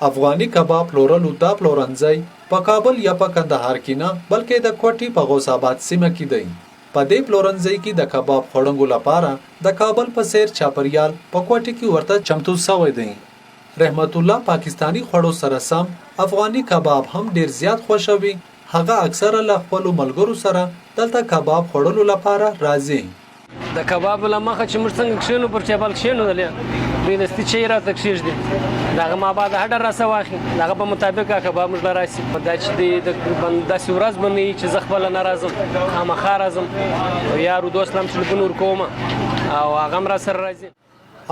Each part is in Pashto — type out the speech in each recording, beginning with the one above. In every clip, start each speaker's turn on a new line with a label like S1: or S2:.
S1: افغاني کباب پلورلو دا پلورنځی په کابل یا په کندهار کې نه بلکې د کوټي په غوث آباد سیمه کې دی. په دې پلورنځي کې د کباب خوړونکو لپاره د کابل په څیر چاپریال په کوټي کې ورته چمتو شوی دی. رحمت الله پاکستانی خوړو سره سم افغاني کباب هم ډیر زیات خوښوي. هغه اکثره له خپلو ملګرو سره دلته کباب خوړلو لپاره راځي.
S2: د کباب له مخه چې موږ څنګه کښېنو پر ټیبل کښېنودلې دوی دستي چای راته کښېږدي د هغه ما بعد هډر راسه واخلي د هغه په مطابق کباب موږ له راسي دا چې دی داسې ورځ به مې چې زه خپله نه راځم خامخا راځم یارو دوست هم ټلیفون ورکوم او هغه هم راسره راځي.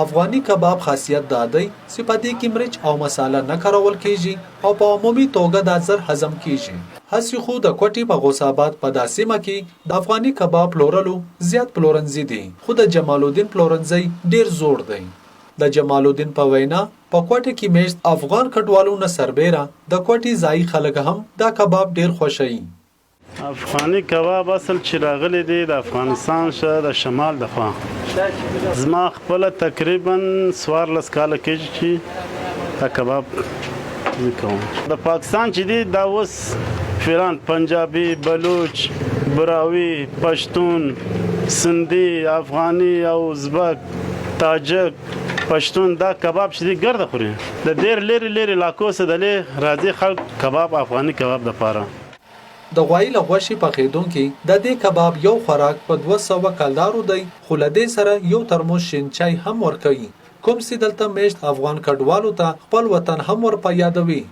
S1: افغاني کباب خاصیت دا دی چې په دې کې مرچ او مساله نه کارول کیږي او په عمومي توګه دا زر هضم کیږي. هسې خو د کوټي په غوث آباد په دا سیمه کې د افغاني کباب پلورلو زیات پلورنځي دي خو د جمال الدین پلورنځی ډیر زوړ دی. د جمال الدین په وینا په کوټي کې میشت افغان کډوالو نه سربېره د کوټي ځایي خلک هم دا کباب ډیر خوښوي.
S3: افغاني کباب اصل چې راغلی دی د افغانستان څخه د شمال د خوا زما خپله تقریبا 14 کاله کېږي چې دا کباب کوم. د پاکستان چې دی دا اوس فیران پنجابي بلوچ براوي پښتون سندي افغاني او ازبک تاجک پښتون دا کباب چې دی ګرده خوري د ډېر لرې لرې علاقو څخه دلې راځي خلک کباب افغاني کباب دپاره.
S1: د غوایي له غوښې پخېدونکي د دې کباب یو خوراک په 200 کلدارو دی خو له دې سره یو ترموز شین چای هم ورکوي کوم چې دلته میشت افغان کډوالو ته خپل وطن هم ور په یادوي.